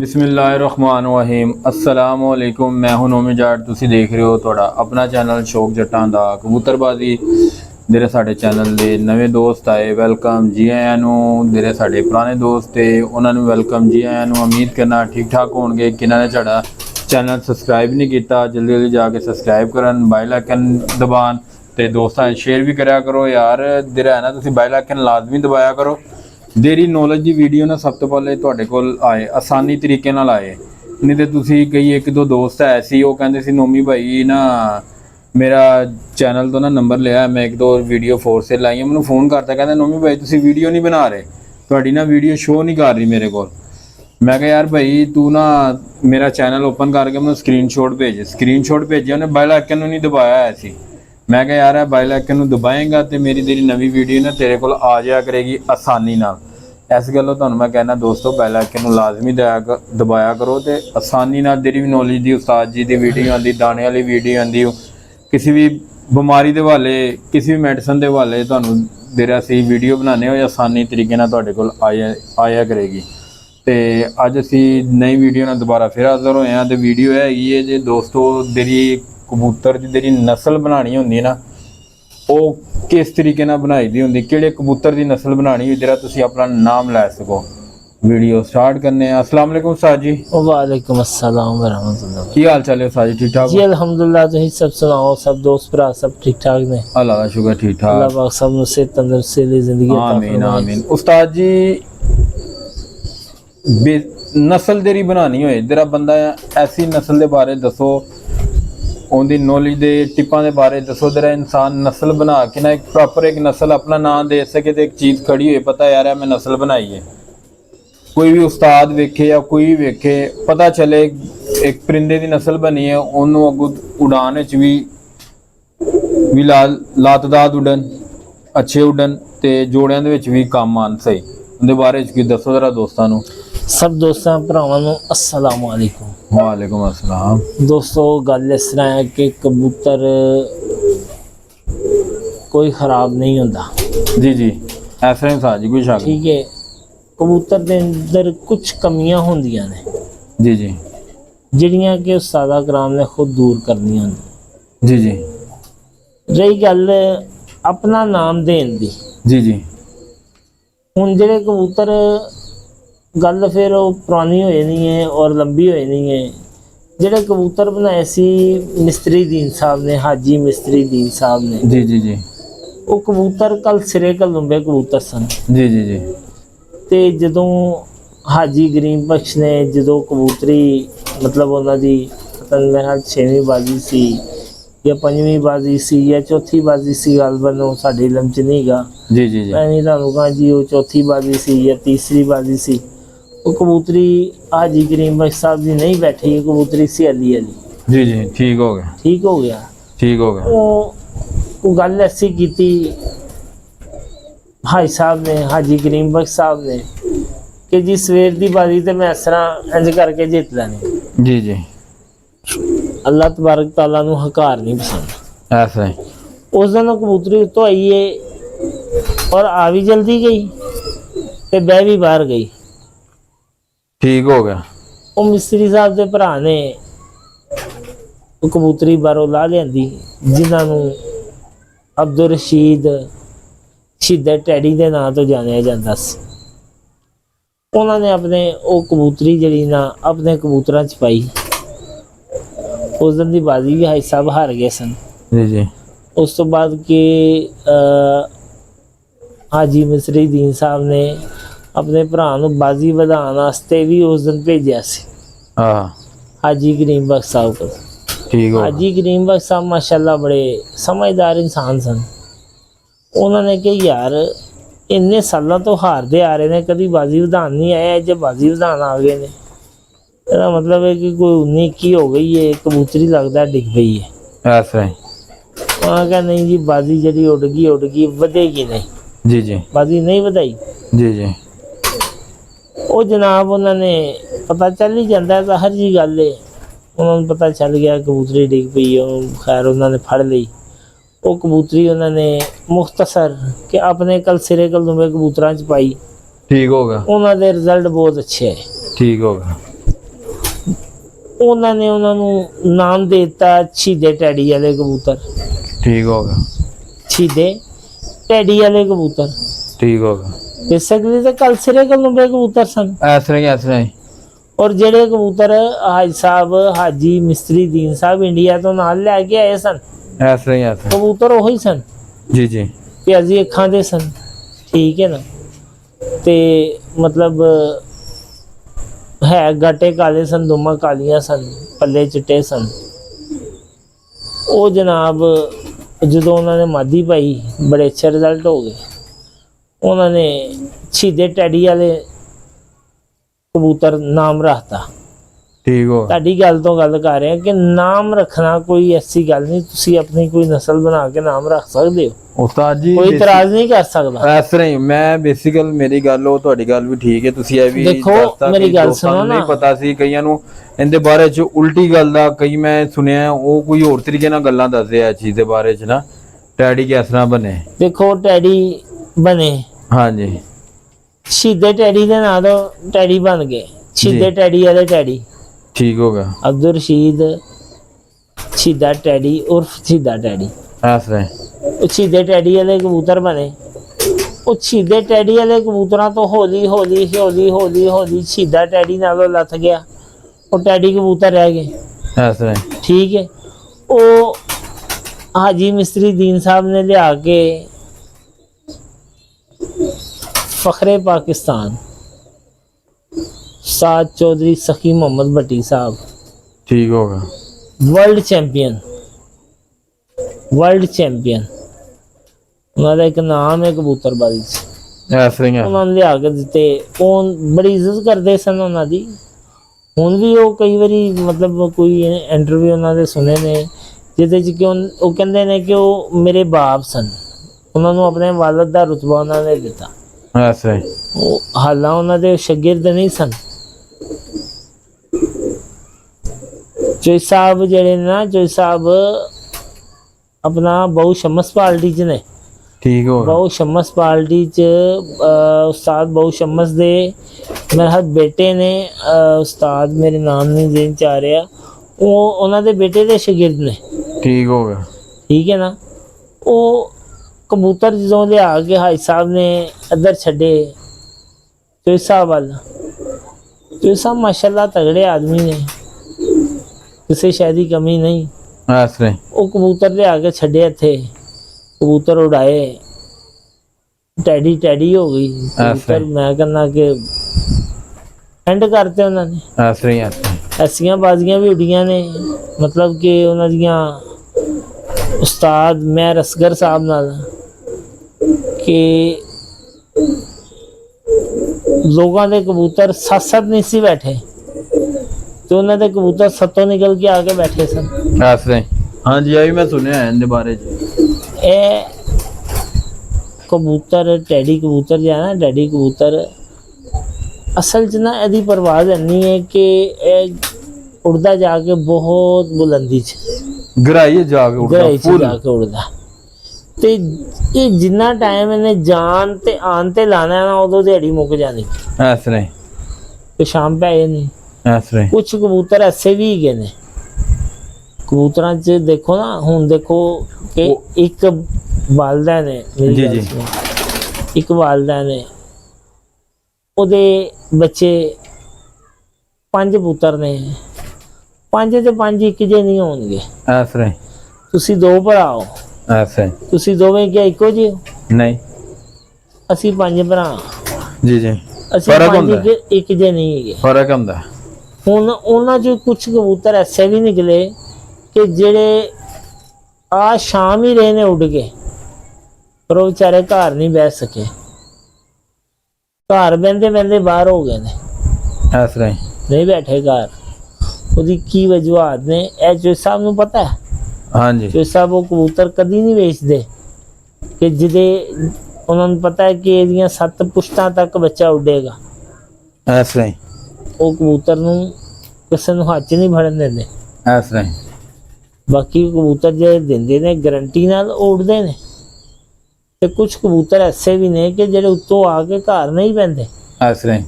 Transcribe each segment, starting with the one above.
बिस्मिल्लाहिर्रहमानिर्रहीम अस्सलाम वालेकुम। मैं हूं नोमी जाट, तुसी देख रहे हो थोड़ा अपना चैनल शौक जट्टां दा कबूतरबाजी। जेह्ड़े साढ़े चैनल दे नवे दोस्त आए वेलकम जी आयां नूं, जेह्ड़े साढ़े पुराने दोस्त थे उन्हां नूं वेलकम जी आयां नूं। उम्मीद करना ठीक ठाक होणगे। किन्हां ने साढ़ा चैनल सबसक्राइब नहीं किया जल्दी जल्दी जाके सबसक्राइब करन, बेल आइकन दबान ते दोस्तां शेयर भी करया करो यार। जेह्ड़ा है ना तुसी बेल आइकन लाजमी दबाया करो। देरी नॉलेज की वीडियो ना सब तो पहले तुहाडे कोल आए आसानी तरीके नाल आए, नहीं तो तुसी कई एक दो दोस्त है सी वो कहंदे सी नोमी भाई ना मेरा चैनल तो ना नंबर लिया, मैं एक दो वीडियो फोर्स से लाई, मैंने फोन करता कहंदा नोमी भाई तुसी वीडियो नहीं बना रहे, तुहाडी ना वीडियो शो नहीं कर रही मेरे को। मैं कहा यार भाई तू ना मेरा चैनल ओपन करके मैं स्क्रीनशॉट भेजे उन्हें बेल आइकन नहीं दबाया है सी। मैं कहा यार बेल आइकन दबाएगा तो मेरी तेरी नवी वीडियो ना तेरे को आ जाया करेगी आसानी नाल। इस गल्लों तुहानूं मैं कहना दोस्तों बेल आइकन लाजमी दबाया करो तो आसानी नाल तेरी भी नॉलेज दी उस्ताद जी की वीडियो आती, दाने वाली वीडियो आती, किसी भी बीमारी के हवाले किसी भी मैडिसन के हवाले तुहानूं जेह्ड़ा असीं वीडियो बनाने हो आसानी तरीके नाल तुहाडे कोल आया करेगी। तो अज असी नई वीडियो नाल दोबारा फिर हाज़र होए हैं। तो वीडियो है जे दोस्तों तेरी कबूतर की तेरी नस्ल बनानी होंदी ना वो किस तरीके नाल बनाई दी होंदी, किहड़े कबूतर की नस्ल बनानी हो जेह्ड़ा तुसीं अपना नाम लै सको। वीडियो स्टार्ट करने। अस्सलाम वालेकुम उस्ताद जी। वालेकुम अस्सलाम व रहमतुल्लाह। की हाल चाल है उस्ताद जी? ठीक ठाक जी अल्हम्दुलिल्लाह। तुसीं सब सुनाओ, सब दोस्त भरा सब ठीक ठाक ने? अल्लाह का शुक्र ठीक ठाक। अल्लाह पाक सब नूं सेहत तंदुरुस्ती दी जिंदगी अता आमीन फरमाए। आमीन। उस्ताद जी नस्ल तेरी बनानी होए तेरा बंदा ऐसी नस्ल के बारे दसो, उनकी नॉलेज के टिप्पां के बारे दसो, तेरा इंसान नस्ल बना के ना एक प्रॉपर एक नस्ल अपना नाम दे सके तो एक चीज़ खड़ी हुई पता यार है मैं नस्ल बनाई है। कोई भी उस्ताद वेखे या कोई भी वेखे पता चले एक परिंदे की नस्ल बनी है, उन्होंने अगू उड़ान भी लातदाद उड़न अच्छे उड़न तो जोड़ियां दे विच भी काम आन सही। उनके बारे च दसो जरा दोस्तों नूं। सब दोस्तों भरावां नूं अस्सलाम वालेकुम। वालेकुम अस्सलाम। दोस्तों गल इस तरह है कि कबूतर कोई खराब नहीं होता। जी जी ऐसा ही था जी, कोई शक ठीक है। कबूतर के अंदर कुछ कमियां होंदियां ने जी जी जिहड़ियां कि उस्तादा कराम ने खुद दूर करनियां ने। जी जी रही गल अपना नाम देन दी, जी जी हुण जिहड़े कबूतर गल फिर वो पुरानी हो जानी है और लंबी हो जानी है। जिहड़े कबूतर बनाए सी मिस्त्री दीन साहब ने, हाजी मिस्त्री दीन साहब ने, जी जी जी वो कबूतर कल सिरे कलुंबे कबूतर सन। जी जी जी ते जदों हाजी गरीब बख्श ने जदों कबूतरी मतलब उन्हां दी पता नहीं मेरे ख्याल 6वीं बाजी सी या 5वीं बाजी सी या चौथी बाजी सी, गलबन वो साडे इलम च नहीं गा। जी जी जी मैं नहीं तुहानूं कहां जी वो चौथी बाजी सी या तीसरी बाजी सी। वो कबूतरी हाजी करीम बख्श साहब जी नहीं बैठी, कबूतरी सी अली अली। जी जी ठीक हो गया ठीक हो गया। ठीक हो गया। वो गल ऐसी की हाजी साहब ने, हाजी करीम बख्श साहब ने कि जी सवेर की बाजी तो मैं इस तरह इंज करके जित लैनी। जी जी अल्लाह तबारक तआला नूं हकार नहीं पसंद। ऐसा है। उस दिन कबूतरी उत्तों आई है और आ भी जल्दी गई ते बह भी बाहर गई। ठीक हो गया। वो मिस्त्री साहब के भरा ने वो कबूतरी बाहरों ला लियांदी, जिन्होंने अब्दुल रशीद शहीद टैडी के नाम तो जानिया जाता सी। उन्होंने अपने वो कबूतरी जी ना अपने कबूतरों च पाई। उस दिन की बाजी भी हाई साहब हार गए सन। जी जी उस तो बाद के हाजी मिस्री दीन साहब ने अपने भरा बाजी वधाने वास्ते भी उस दिन भेजा सी हाँ हाजी करीम बख्श साहब को। ठीक हो हाजी करीम बख्श साहब माशाल्लाह बड़े समझदार इंसान सन। उन्होंने कहा यार इन्ने सालों तो हारते आ रहे हैं, कभी बाजी वधान नहीं आया, जब बाजी वधान आ गए ने इसका मतलब है कि कोई 19-21 हो गई है, कबूतरी लगता है डिग गई है। ऐसा है। वहाँ क्या नहीं जी बाजी जी उड़ गई वधेगी नहीं। जी जी बाजी नहीं वधाई। जी जी वो जनाब उन्होंने पता चल ही जाता है, हर जी गल है। उन्होंने पता चल गया कबूतरी डिग पई, खैर उन्होंने फड़ ली वो कबूतरी। उन्होंने मुख्तसर कि अपने कल सिरे कलुंबे कबूतरों च पाई। ठीक हो गया। उन्होंने रिजल्ट बहुत अच्छे है। ठीक हो गया। ਉਹਨਾਂ ਨੇ ਉਹਨਾਂ ਨੂੰ ਨਾਮ ਦੇ ਦਿੱਤਾ ਸ਼ਹੀਦੇ ਟੈਡੀ ਵਾਲੇ ਕਬੂਤਰ। ਠੀਕ ਹੋ ਗਿਆ, ਸ਼ਹੀਦੇ ਟੈਡੀ ਵਾਲੇ ਕਬੂਤਰ। ਠੀਕ ਹੋ ਗਿਆ। ਬੇਸਿਕਲੀ ਤਾਂ ਕਲਸਰੇ ਕਲੂੰਬੇ ਕਬੂਤਰ ਸਨ। ਐਸਰਾ ਹੀ। ਔਰ ਜਿਹੜੇ ਕਬੂਤਰ ਹਾਜੀ ਸਾਹਿਬ ਹਾਜੀ ਮਿਸਤਰੀ ਦੀਨ ਸਾਹਿਬ ਇੰਡੀਆ ਤੋਂ ਨਾਲ ਲੈ ਕੇ ਆਏ ਸਨ, ਐਸਰਾ ਹੀ। ਕਬੂਤਰ ਉਹੀ ਸਨ ਜੀ ਜੀ। ਪਿਆਜ਼ੀ ਅੱਖਾਂ ਦੇ ਸਨ, ਠੀਕ ਹੈ ਨਾ। ਤੇ ਮਤਲਬ ਹੈ ਗਾਟੇ ਕਾਲੇ ਸਨ, ਦੁਮਾ ਕਾਲੀਆਂ ਸਨ, ਪੱਲੇ ਚਿੱਟੇ ਸਨ। ਉਹ ਜਨਾਬ ਜਦੋਂ ਉਹਨਾਂ ਨੇ ਮਾਦੀ ਪਾਈ ਬੜੇ ਅੱਛੇ ਰਿਜ਼ਲਟ ਹੋ ਗਏ। ਉਹਨਾਂ ਨੇ ਸ਼ਹੀਦੇ ਟੈਡੀ ਵਾਲੇ ਕਬੂਤਰ ਨਾਮ ਰੱਖਤਾ। ਠੀਕ ਹੋ। ਤੁਹਾਡੀ ਗੱਲ ਤੋਂ ਗੱਲ ਕਰ ਰਹੇ ਹਾਂ ਕਿ ਨਾਮ ਰੱਖਣਾ ਕੋਈ ਐਸੀ ਗੱਲ ਨਹੀਂ, ਤੁਸੀਂ ਆਪਣੀ ਕੋਈ ਨਸਲ ਬਣਾ ਕੇ ਨਾਮ ਰੱਖ ਸਕਦੇ ਹੋ, ਉਸਤਾਦ ਜੀ ਕੋਈ ਇਤਰਾਜ਼ ਨਹੀਂ ਕਰ ਸਕਦਾ। ਇਸ ਤਰ੍ਹਾਂ ਹੀ ਮੈਂ ਬੇਸਿਕਲ ਮੇਰੀ ਗੱਲ ਉਹ ਤੁਹਾਡੀ ਗੱਲ ਵੀ ਠੀਕ ਹੈ, ਤੁਸੀਂ ਇਹ ਵੀ ਦੇਖੋ, ਦੱਸਤਾ ਮੇਰੀ ਕਿ ਗੱਲ ਜੋ ਸਾਨੂੰ ਸੁਣੋ ਨਾ। ਨਹੀਂ ਪਤਾ ਸੀ, ਕਈਆਂ ਨੂੰ ਇਹਦੇ ਬਾਰੇ ਚ ਉਲਟੀ ਗੱਲ ਦਾ ਕਈ ਮੈਂ ਸੁਣਿਆ ਉਹ ਕੋਈ ਹੋਰ ਤਰੀਕੇ ਨਾਲ ਗੱਲਾਂ ਦੱਸਦੇ ਆ ਚੀਜ਼ ਦੇ ਬਾਰੇ ਚ ਨਾ, ਟੈਡੀ ਕਿਸ ਤਰ੍ਹਾਂ ਬਣੇ। ਦੇਖੋ ਟੈਡੀ ਬਣੇ, ਹਾਂਜੀ ਸ਼ਹੀਦੇ ਟੈਡੀ ਦੇ ਨਾਂ ਤੋਂ ਟੈਡੀ ਬਣ ਗਏ, ਸ਼ਹੀਦੇ ਟੈਡੀ ਵਾਲੇ ਟੈਡੀ। ਠੀਕ ਹੋ ਗਿਆ। ਅਬਦੁਲ ਰਸ਼ੀਦ ਸ਼ਹੀਦਾ ਟੈਡੀ ਉਰਫ ਸ਼ਹੀਦਾ ਟੈਡੀ, ਇਸ ਤਰ੍ਹਾਂ ਉਹ ਸ਼ਹੀਦੇ ਟੈਡੀ ਵਾਲੇ ਕਬੂਤਰ ਬਣੇ। ਉਹ ਸ਼ਹੀਦੇ ਟੈਡੀ ਵਾਲੇ ਕਬੂਤਰਾਂ ਤੋਂ ਹੌਲੀ ਹੌਲੀ ਹੌਲੀ ਹੌਲੀ ਹੌਲੀ ਸ਼ਹੀਦਾ ਟੈਡੀ ਨਾਲੋਂ ਲੱਥ ਗਿਆ, ਉਹ ਟੈਡੀ ਕਬੂਤਰ ਰਹਿ ਗਏ। ਇਸ ਤਰ੍ਹਾਂ ਠੀਕ ਹੈ। ਉਹ ਹਾਜੀ ਮਿਸਤਰੀ ਦੀਨ ਸਾਹਿਬ ਨੇ ਲਿਆ ਕੇ ਫਖਰੇ ਪਾਕਿस्तान साद चौधरी सखी मोहम्मद भट्टी साहब, ठीक होगा, वर्ल्ड चैंपियन ਉਹਨਾਂ ਦਾ ਇੱਕ ਨਾਮ ਹੈ ਕਬੂਤਰਬਾਜ਼ੀ ਚ। ਐਸੇ ਹੀ ਉਹਨਾਂ ਨੇ ਲਿਆ ਕੇ ਦਿੱਤੇ, ਉਹ ਬੜੀ ਇੱਜ਼ਤ ਕਰਦੇ ਸਨ ਉਹਨਾਂ ਦੀ। ਹੁਣ ਵੀ ਉਹ ਕਈ ਵਾਰੀ ਮਤਲਬ ਕੋਈ ਇੰਟਰਵਿਊ ਉਹਨਾਂ ਦੇ ਸੁਣੇ ਨੇ ਜਿਹਦੇ ਚ ਕਿ ਉਹ ਕਹਿੰਦੇ ਨੇ ਕਿ ਉਹ ਮੇਰੇ ਬਾਪ ਸਨ, ਉਹਨਾਂ ਨੂੰ ਆਪਣੇ ਵਾਲਦ ਦਾ ਰੁਤਬਾ ਉਹਨਾਂ ਨੇ ਦਿੱਤਾ। ਐਸੇ ਉਹ ਹਾਲਾਂ ਉਹਨਾਂ ਦੇ ਸ਼ਾਗਿਰਦ ਨਹੀਂ ਸਨ। ਚੋਈ ਸਾਹਿਬ ਜਿਹੜੇ ਨਾ, ਚੋਈ ਸਾਹਿਬ ਆਪਣਾ ਬਹੁ ਸ਼ਮਸ ਪਾਰਟੀ ਚ ਨੇ। ਠੀਕ ਹੋ ਗਿਆ। ਬਹੁ ਸ਼ਮਸ ਪਾਰਟੀ ਚ ਉਸਤਾਦ ਬਹੁ ਸ਼ਮਸ ਦੇ ਮੇਰੇ ਹੱਥ ਬੇਟੇ ਨੇ, ਉਸਤਾਦ ਮੇਰੇ ਨਾਮ ਨਹੀਂ ਦੇਣ ਚ ਆ ਰਿਹਾ, ਉਹ ਉਹਨਾਂ ਦੇ ਬੇਟੇ ਦੇ ਸ਼ਾਗਿਰਦ ਨੇ। ਠੀਕ ਹੋ ਗਿਆ। ਠੀਕ ਹੈ ਨਾ। ਉਹ ਕਬੂਤਰ ਜਦੋਂ ਲਿਆ ਕੇ ਹਾਜੀ ਸਾਹਿਬ ਨੇ ਇੱਧਰ ਛੱਡੇ ਚੋਈ ਸਾਹਿਬ ਵੱਲ, ਚੋਈ ਸਾਹਿਬ ਮਾਸ਼ਾਅੱਲਾ ਤਗੜੇ ਆਦਮੀ ਨੇ, ਕਿਸੇ ਸ਼ਾਇਦ ਦੀ ਕਮੀ ਨਹੀਂ। ਐਸੇ ਉਹ ਕਬੂਤਰ ਲਿਆ ਕੇ ਛੱਡੇ ਇੱਥੇ, ਕਬੂਤਰ ਉਡਾਏ, ਟੈਡੀ ਹੋ ਗਈ ਕਬੂਤਰ। ਮੈਂ ਕਹਿੰਦਾ ਕਿ ਐਂਡ ਕਰਤੇ ਉਹਨਾਂ ਨੇ। ਐਸੇ ਹੀ ਐਸੀਆਂ ਬਾਜ਼ੀਆਂ ਵੀ ਉੱਡੀਆਂ ਨੇ, ਮਤਲਬ ਕਿ ਉਹਨਾਂ ਦੀਆਂ ਉਸਤਾਦ ਮੈਂ ਰਸਗਰ ਸਾਹਿਬ ਨਾਲ ਕਿ ਲੋਕਾਂ ਦੇ ਕਬੂਤਰ ਸੱਤ ਨਹੀਂ ਸੀ ਬੈਠੇ ਤੇ ਉਹਨਾਂ ਦੇ ਕਬੂਤਰ ਸੱਤੋਂ ਨਿਕਲ ਕੇ ਆ ਕੇ ਬੈਠੇ ਸਨ। ਐਸੇ ਹਾਂਜੀ, ਇਹ ਵੀ ਮੈਂ ਸੁਣਿਆ ਹੈ ਇਹਦੇ ਬਾਰੇ ਚ। ਇਹ ਕਬੂਤਰ ਟੈਡੀ ਕਬੂਤਰ ਜਾਂ ਨਾ ਡੈਡੀ ਕਬੂਤਰ ਅਸਲ 'ਚ ਨਾ ਇਹਦੀ ਪਰਵਾਜ਼ ਇੰਨੀ ਹੈ ਕਿ ਇਹ ਉੜਦਾ ਜਾ ਕੇ ਬਹੁਤ ਬੁਲੰਦੀ 'ਚ, ਗਹਿਰਾਈ ਜਾ ਕੇ ਉੱਡਦਾ ਗਹਿਰਾਈ 'ਚ ਜਾ ਕੇ ਉੜਦਾ। ਤੇ ਇਹ ਜਿੰਨਾ ਟਾਈਮ ਇਹਨੇ ਜਾਨ ਤੇ ਆਨ ਤੇ ਲਾਣਾ ਨਾ ਉਦੋਂ ਦਿਹਾੜੀ ਮੁੱਕ ਜਾਣੀ। ਐਸੇ ਤੇ ਸ਼ਾਮ ਪੈ ਜਾਣੀ। ਐਸੇ ਕੁਛ ਕਬੂਤਰ ਐਸੇ ਵੀ ਹੈਗੇ ਨੇ ਕਬੂਤਰਾਂ 'ਚ, ਦੇਖੋ ਨਾ ਹੁਣ ਦੇਖੋ ਕਿ ਇੱਕ ਵਾਲਦਾ ਨੇ ਮੇਰੀ ਗੱਲ ਸੁਣੋ, ਇੱਕ ਵਾਲਦਾ ਨੇ ਉਹਦੇ ਬੱਚੇ 5 ਪੁੱਤਰ ਨੇ, 5 ਤੇ 5 ਇੱਕ ਜੇ ਨਹੀਂ ਹੋਣਗੇ। ਐਸੇ ਤੁਸੀਂ 2 ਭਰਾ ਹੋ, ਐਸੇ ਤੁਸੀਂ ਦੋਵੇਂ ਕਿਆ ਇੱਕੋ ਜਿਹੇ ਹੋ? ਨਹੀਂ, ਅਸੀਂ 5 ਭਰਾ, ਜੀ ਜੀ, ਅਸੀਂ ਫਰਕ 5 ਹੁੰਦਾ, ਇੱਕ ਜੇ ਨਹੀਂ ਹੈਗੇ। ਫਰਕ ਹੁੰਦਾ। ਹੁਣ ਉਹਨਾਂ 'ਚ ਕੁਛ ਕਬੂਤਰ ਐਸੇ ਵੀ ਨਿਕਲੇ ਕਿ ਜਿਹੜੇ ਆ ਸ਼ਾਮ ਹੀ ਰਹੇ ਨੇ ਉੱਡ ਕੇ, ਪਰ ਉਹ ਵਿਚਾਰੇ ਘਰ ਨਹੀਂ ਬੈਠ ਸਕੇ, ਘਰ ਬਹਿੰਦੇ ਬਾਹਰ ਹੋ ਗਏ ਨੇ, ਐਸੇ ਨਹੀਂ ਬੈਠੇ ਘਰ। ਉਹਦੀ ਕੀ ਵਜੂਹਾਤ ਨੇ ਇਹ ਚੋਈ ਸਾਹਿਬ ਨੂੰ ਪਤਾ ਹੈ। ਹਾਂਜੀ, ਚੋਈ ਸਾਹਿਬ ਉਹ ਕਬੂਤਰ ਕਦੀ ਨਹੀਂ ਵੇਚਦੇ ਕਿ ਜਿਹਦੇ ਉਹਨਾਂ ਨੂੰ ਪਤਾ ਹੈ ਕਿ ਇਹਦੀਆਂ 7 ਪੁਸ਼ਤਾਂ ਤੱਕ ਬੱਚਾ ਉੱਡੇਗਾ। ਐਸੇ ਉਹ ਕਬੂਤਰ ਨੂੰ ਕਿਸੇ ਨੂੰ ਹੱਥ 'ਚ ਨਹੀਂ ਫੜਨ ਦਿੰਦੇ। ਐਸੇ ਬਾਕੀ ਕਬੂਤਰ ਜਿਹੜੇ ਦਿੰਦੇ ਨੇ ਗਰੰਟੀ ਨਾਲ ਉੱਡਦੇ ਨੇ, ਤੇ ਕੁਝ ਕਬੂਤਰ ਐਸੇ ਵੀ ਨੇ ਕਿ ਜਿਹੜੇ ਉੱਤੋਂ ਆ ਕੇ ਘਰ ਨਹੀਂ ਪੈਂਦੇ, ਐਸੇ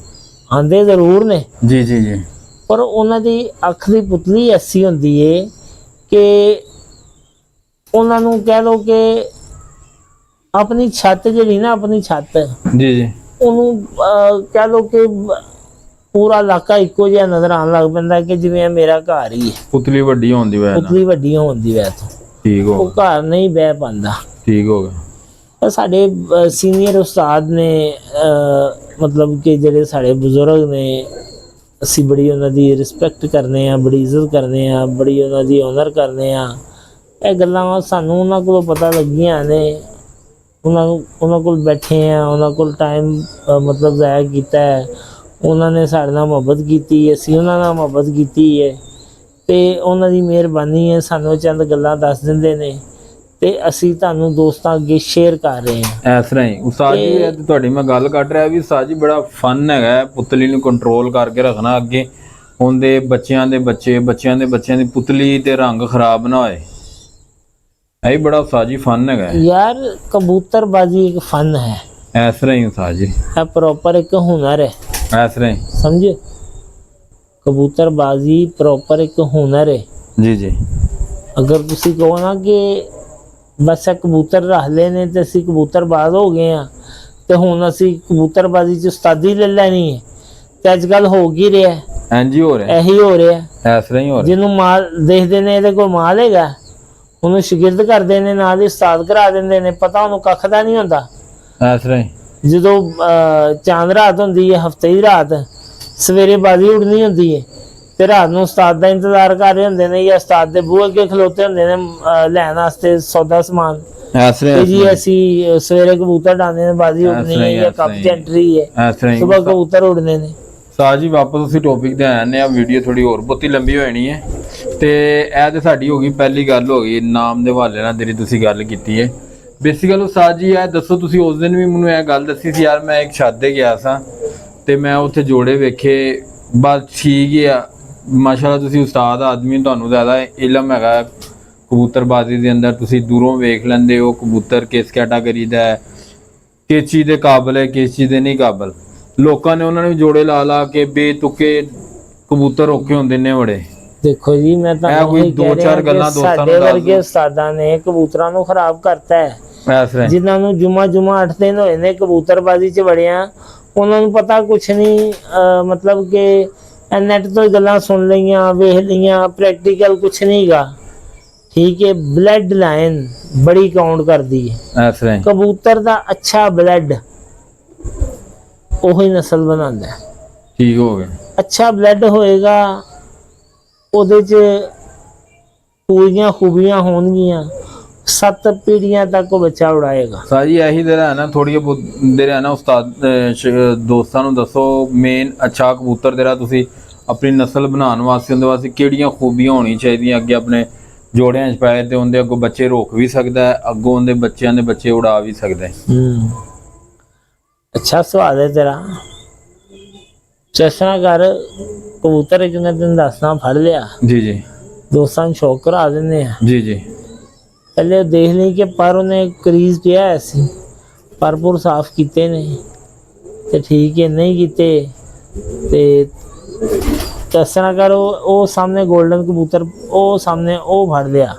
ਆਂਦੇ ਜ਼ਰੂਰ ਨੇ ਜੀ ਜੀ ਜੀ, ਪਰ ਉਹਨਾਂ ਦੀ ਅੱਖ ਦੀ ਪੁਤਲੀ ਐਸੀ ਹੁੰਦੀ ਏ ਕਿ ਉਹਨਾਂ ਨੂੰ ਕਹਿ ਲਓ ਕਿ ਆਪਣੀ ਛੱਤ ਜਿਹੜੀ ਨਾ, ਆਪਣੀ ਛੱਤ ਜੀ ਜੀ ਉਹਨੂੰ ਕਹਿ ਲਓ ਕਿ ਪੂਰਾ ਇਲਾਕਾ ਇੱਕੋ ਜਿਹਾ ਨਜ਼ਰ ਆਉਣ ਲੱਗ ਪੈਂਦਾ ਕਿ ਜਿਵੇਂ ਇਹ ਮੇਰਾ ਘਰ ਹੀ ਹੈ। ਪੁਤਲੀ ਵੱਡੀ ਹੋਣ ਦੀ ਵਜ੍ਹਾ ਨਾਲ। ਪੁਤਲੀ ਵੱਡੀ ਹੋਣ ਦੀ ਵਜ੍ਹਾ ਤੋਂ ਠੀਕ ਹੋ ਉਹ ਘਰ ਨਹੀਂ ਬਹਿ ਪਾਉਂਦਾ। ਠੀਕ ਹੋ ਗਿਆ। ਤਾਂ ਸਾਡੇ ਸੀਨੀਅਰ ਉਸਤਾਦ ਨੇ ਮਤਲਬ ਕਿ ਜਿਹੜੇ ਸਾਡੇ ਬਜ਼ੁਰਗ ਨੇ, ਅਸੀਂ ਬੜੀ ਉਹਨਾਂ ਦੀ ਰਿਸਪੈਕਟ ਕਰਨੇ ਆ, ਬੜੀ ਇੱਜ਼ਤ ਕਰਨੇ ਆ, ਬੜੀ ਉਹਨਾਂ ਦੀ ਆਨਰ ਕਰਨੇ ਆ। ਇਹ ਗੱਲਾਂ ਸਾਨੂੰ ਉਹਨਾਂ ਕੋਲੋਂ ਪਤਾ ਲੱਗੀਆਂ ਨੇ। ਉਹਨਾਂ ਕੋਲ ਬੈਠੇ ਆ, ਉਹਨਾਂ ਕੋਲ ਟਾਈਮ ਮਤਲਬ ਜ਼ਾਇਆ ਕੀਤਾ ਹੈ। ਉਹਨਾਂ ਨੇ ਸਾਡੇ ਨਾਲ ਮੁਹੱਬਤ ਕੀਤੀ, ਅਸੀਂ ਉਹਨਾਂ ਨਾਲ ਮੁਹੱਬਤ ਕੀਤੀ ਹੈ ਤੇ ਉਹਨਾਂ ਦੀ ਮਿਹਰਬਾਨੀ ਹੈ। ਸਾਨੂੰ ਚੰਦ ਗੱਲਾਂ ਦੱਸ ਦਿੰਦੇ ਨੇ ਤੇ ਅਸੀਂ ਤੁਹਾਨੂੰ ਦੋਸਤਾਂ ਅੱਗੇ ਸ਼ੇਅਰ ਕਰ ਰਹੇ ਹਾਂ। ਇਸ ਤਰ੍ਹਾਂ ਹੀ ਉਸਤਾਦ ਜੀ, ਇਹ ਤੇ ਤੁਹਾਡੀ ਮੈਂ ਗੱਲ ਕੱਢ ਰਿਹਾ ਵੀ ਉਸਤਾਦ ਜੀ ਬੜਾ ਫਨ ਹੈਗਾ ਪੁਤਲੀ ਨੂੰ ਕੰਟਰੋਲ ਕਰਕੇ ਰੱਖਣਾ। ਅੱਗੇ ਹੁੰਦੇ ਬੱਚਿਆਂ ਦੇ ਬੱਚਿਆਂ ਦੀ ਪੁਤਲੀ ਤੇ ਰੰਗ ਖਰਾਬ ਨਾ ਹੋਏ। ਇਹ ਬੜਾ ਉਸਤਾਦ ਜੀ ਫਨ ਹੈਗਾ ਯਾਰ। ਕਬੂਤਰਬਾਜ਼ੀ ਇੱਕ ਫਨ ਹੈ। ਇਸ ਤਰ੍ਹਾਂ ਹੀ ਉਸਤਾਦ ਜੀ, ਇਹ ਪ੍ਰੋਪਰ ਇੱਕ ਹੁਨਰ ਹੈ। ਇਸ ਤਰ੍ਹਾਂ ਹੀ ਸਮਝੇ? ਕਬੂਤਰਬਾਜ਼ੀ ਪ੍ਰੋਪਰ ਇੱਕ ਹੁਨਰ ਹੈ। ਜੀ ਜੀ। ਅਗਰ ਤੁਸੀਂ ਕਹੋ ਨਾ ਕਿ ਬਸ ਇਹ ਕਬੂਤਰ ਰੱਖ ਲਏ ਨੇ ਤੇ ਅਸੀਂ ਕਬੂਤਰਬਾਜ਼ ਹੋ ਗਏ ਆ ਤੇ ਹੁਣ ਅਸੀਂ ਕਬੂਤਰਬਾਜ਼ੀ 'ਚ ਉਸਤਾਦੀ ਲੈ ਲੈਣੀ ਹੈ, ਤੇ ਅੱਜ ਕੱਲ ਹੋ ਕੀ ਰਿਹਾ? ਇੰਜ ਹੀ ਹੋ ਰਿਹਾ, ਇਹੀ ਹੋ ਰਿਹਾ। ਇਸ ਤਰ੍ਹਾਂ ਹੀ ਹੋ ਰਿਹਾ। ਜਿਹਨੂੰ ਮਾਲ ਦੇਖਦੇ ਨੇ ਇਹਦੇ ਕੋਲ ਮਾਲ ਹੈਗਾ, ਉਹਨੂੰ ਸ਼ਾਗਿਰਦ ਕਰਦੇ ਨੇ, ਨਾਲ ਹੀ ਉਸਤਾਦ ਕਰਾ ਦਿੰਦੇ ਨੇ। ਪਤਾ ਉਹਨੂੰ ਕੱਖ ਦਾ ਨਹੀਂ ਹੁੰਦਾ। ਇਸ ਤਰ੍ਹਾਂ ਹੀ ਜਦੋਂ ਚਾਂਦ ਰਾਤ ਹੁੰਦੀ ਹੈ, ਹਫਤੇ ਦੀ ਰਾਤ, ਸਵੇਰੇ ਬਾਜ਼ੀ ਉਡਣੀ ਹੁੰਦੀ ਹੈ ਤੇ ਰਾਤ ਨੂੰ ਉਸਤਾਦ ਦਾ ਇੰਤਜ਼ਾਰ ਕਰ ਰਹੇ ਹੁੰਦੇ ਨੇ, ਜਾਂ ਉਸਤਾਦ ਦੇ ਬੂਹੇ ਅੱਗੇ ਖਲੋਤੇ ਹੁੰਦੇ ਨੇ ਲੈਣ ਵਾਸਤੇ ਸੌਦਾ ਸਮਾਨ। ਇਸ ਤਰ੍ਹਾਂ ਤੇ ਜੀ ਅਸੀਂ ਸਵੇਰੇ ਕਬੂਤਰ ਡਾਂਦੇ ਨੇ, ਬਾਜ਼ੀ ਉਡਣੀ ਹੈ ਜਾਂ ਕੱਪ ਚ ਐਂਟਰੀ ਹੈ, ਇਸ ਤਰ੍ਹਾਂ ਹੀ ਸੁਬਹ ਕਬੂਤਰ ਉਡਨੇ ਨੇ। ਉਸਤਾਦ ਜੀ ਵਾਪਸ ਅਸੀਂ ਟੌਪਿਕ ਤੇ ਆਏ ਨੇ। ਆ ਵੀਡੀਓ ਥੋੜੀ ਹੋਰ ਬਹੁਤੀ ਲੰਬੀ ਹੋ ਜਾਣੀ ਹੈ ਤੇ ਇਹ ਤੇ ਸਾਡੀ ਹੋ ਗਈ ਪਹਿਲੀ ਗੱਲ, ਹੋ ਗਈ ਨਾਮ ਦੇ ਹਵਾਲੇ ਨਾਲ ਜਿਹੜੀ ਤੁਸੀਂ ਗੱਲ ਕੀਤੀ ਹੈ। ਬੇਸਿਕਲ ਉਸਤਾਦ ਜੀ ਇਹ ਦੱਸੋ, ਤੁਸੀਂ ਉਸ ਦਿਨ ਵੀ ਮੈਨੂੰ ਇਹ ਗੱਲ ਦੱਸੀ ਸੀ ਯਾਰ, ਮੈਂ ਇੱਕ ਛੱਤ ਤੇ ਗਿਆ ਸਾਂ ਤੇ ਮੈਂ ਉੱਥੇ ਜੋੜੇ ਵੇਖੇ। ਬਸ ਠੀਕ ਹੀ ਆ, ਮਾਸ਼ਾਅੱਲਾ ਤੁਸੀਂ ਉਸਤਾਦ ਆਦਮੀ, ਤੁਹਾਨੂੰ ਜ਼ਿਆਦਾ ਇਲਮ ਹੈਗਾ ਕਬੂਤਰਬਾਜ਼ੀ ਦੇ ਅੰਦਰ। ਤੁਸੀਂ ਦੂਰੋਂ ਵੇਖ ਲੈਂਦੇ ਹੋ ਕਬੂਤਰ ਕਿਸ ਕੈਟਾਗਰੀ ਦਾ ਹੈ, ਕਿਸ ਚੀਜ਼ ਦੇ ਕਾਬਲ ਹੈ, ਕਿਸ ਚੀਜ਼ ਦੇ ਨਹੀਂ ਕਾਬਲ। ਲੋਕਾਂ ਨੇ ਉਹਨਾਂ ਨੂੰ ਜੋੜੇ ਲਾ ਕੇ ਬੇਤੁਕੇ ਕਬੂਤਰ ਔਖੇ ਹੁੰਦੇ ਨੇ ਬੜੇ। ਦੇਖੋ ਜੀ, ਮੈਂ ਤੁਹਾਨੂੰ ਕੋਈ ਦੋ ਚਾਰ ਗੱਲਾਂ ਦੋਸਤਾਂ ਨੂੰ ਸਾਡੇ ਵਰਗੇ ਉਸਤਾਦਾਂ ਨੇ ਕਬੂਤਰਾਂ ਨੂੰ ਖਰਾਬ ਕਰਤਾ ਹੈ। ਜਿਨ੍ਹਾਂ ਨੂੰ ਜੁਮਾ 8 ਦਿਨ ਹੋਏ ਨੇ ਕਬੂਤਰਬਾਜ਼ੀ 'ਚ ਵੜਿਆ, ਉਹਨਾਂ ਨੂੰ ਪਤਾ ਕੁਛ ਨਹੀਂ। ਮਤਲਬ ਕਿ ਨੈਟ ਤੋਂ ਗੱਲਾਂ ਸੁਣ ਲਈਆਂ, ਵੇਖ ਲਈਆਂ, ਪ੍ਰੈਕਟੀਕਲ ਕੁਛ ਨਹੀਂ ਗਾ। ਠੀਕ ਹੈ, ਬਲੱਡ ਲਾਈਨ ਬੜੀ ਕਾਊਂਟ ਕਰਦੀ ਹੈ। ਕਬੂਤਰ ਦਾ ਅੱਛਾ ਬਲੱਡ ਉਹੀ ਨਸਲ ਬਣਾਉਂਦਾ। ਠੀਕ ਹੋ ਗਿਆ। ਅੱਛਾ ਬਲੱਡ ਹੋਏਗਾ, ਉਹਦੇ 'ਚ ਪੂਰੀਆਂ ਖੂਬੀਆਂ ਹੋਣਗੀਆਂ, 7 ਪੀੜ੍ਹੀਆਂ ਤੱਕ ਉਹ ਬੱਚਾ ਉਡਾਏਗਾ। ਸਾਜੀ ਇਹੀ ਦੇਰਾ ਹੈ ਨਾ, ਥੋੜੀ ਬਹੁਤ ਦੇਰ ਹੈ ਨਾ ਉਸਤਾਦ ਦੋਸਤਾਂ ਨੂੰ ਦੱਸੋ ਮੇਨ ਅੱਛਾ ਕਬੂਤਰ ਦੇਰਾ ਤੁਸੀਂ ਆਪਣੀ ਨਸਲ ਬਣਾਉਣ ਵਾਸਤੇ, ਉਹਦੇ ਵਾਸਤੇ ਕਿਹੜੀਆਂ ਖੂਬੀਆਂ ਹੋਣੀ ਚਾਹੀਦੀਆਂ ਅੱਗੇ ਆਪਣੇ ਜੋੜਿਆਂ 'ਚ ਪਾਏ ਤੇ ਉਹਦੇ ਅੱਗੋਂ ਬੱਚੇ ਰੋਕ ਵੀ ਸਕਦਾ ਹੈ, ਅੱਗੋਂ ਉਹਦੇ ਬੱਚਿਆਂ ਦੇ ਬੱਚੇ ਉਡਾ ਵੀ ਸਕਦਾ ਹੈ। ਅੱਛਾ ਸਵਾਲ ਹੈ ਤੇਰਾ। ਚਸ਼ਨਾ ਕਰ ਕਬੂਤਰ ਇੱਕ ਨੇ ਤੈਨੂੰ ਦੱਸਣਾ ਫੜ ਲਿਆ, ਜੀ ਜੀ, ਦੋਸਤਾਂ ਨੂੰ ਸ਼ੌਕ ਕਰਾ ਦਿੰਦੇ ਆ। ਜੀ ਜੀ। ਪਹਿਲੇ ਦੇਖ ਲਈ ਕਿ ਪਰ ਉਹਨੇ ਕਰੀਜ਼ ਪਿਆ ਹੋਇਆ ਸੀ, ਪਰਪੁਰ ਸਾਫ਼ ਕੀਤੇ ਨੇ ਤੇ ਠੀਕ ਹੈ, ਨਹੀਂ ਕੀਤੇ ਤੇ ਚਸ਼ਨਾ ਕਰ ਉਹ ਸਾਹਮਣੇ ਗੋਲਡਨ ਕਬੂਤਰ, ਉਹ ਸਾਹਮਣੇ ਉਹ ਫੜ ਲਿਆ,